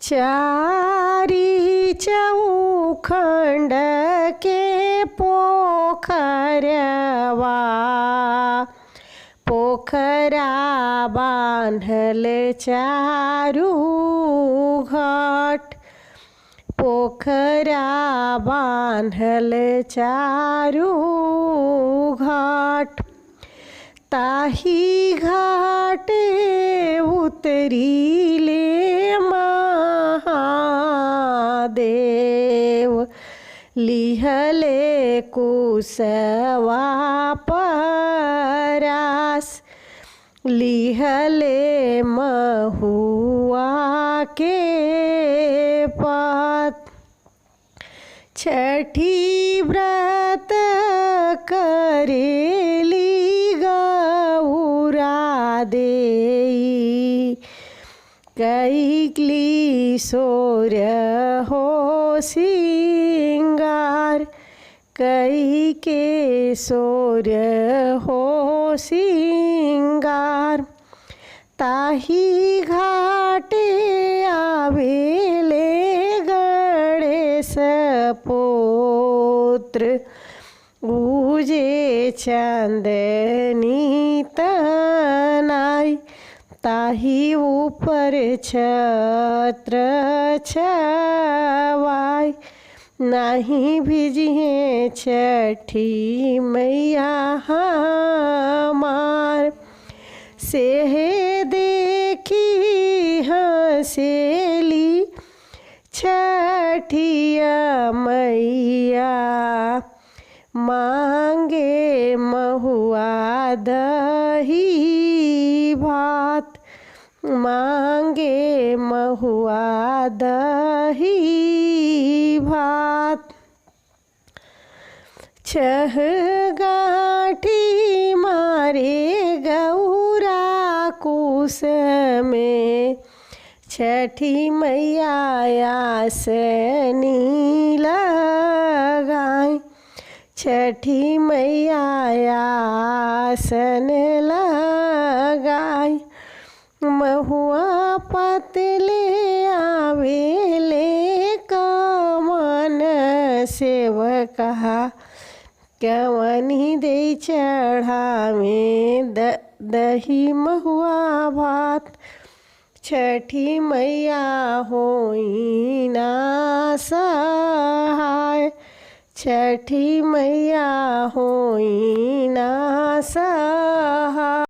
चारी चौखंड के पोखरवा पोखरा बांधल चारू घाट पोखरा बांधल चारू घाट ताही घाटे उतरीले महादेव लिहले कुसवा परास लिहले महुआ के पात छठी व्रत करेली गौरा देई कैकली सोर्य हो सिंगार कई के सोर्य हो सिंगार ताही घाटे आवेले गणेश पुत्र उजे चांदनी तनाई ताही ऊपर छत्र छवाई नहीं भिजिए छठी मैया हमार सेह देखी हंसेली छठिया मैया मांगे महुआ दही भात मांगे महुआ दही भात छह गाठी मारे गौरा कुस में छठी मैया आसनी लगाई छठी मैया आसन लगाई महुआ पतले आवेले कमन सेवका कवनी दे चढ़ावे दही महुआ भात छठी मैया होई ना सहाय छठी मैया होई ना सहाय।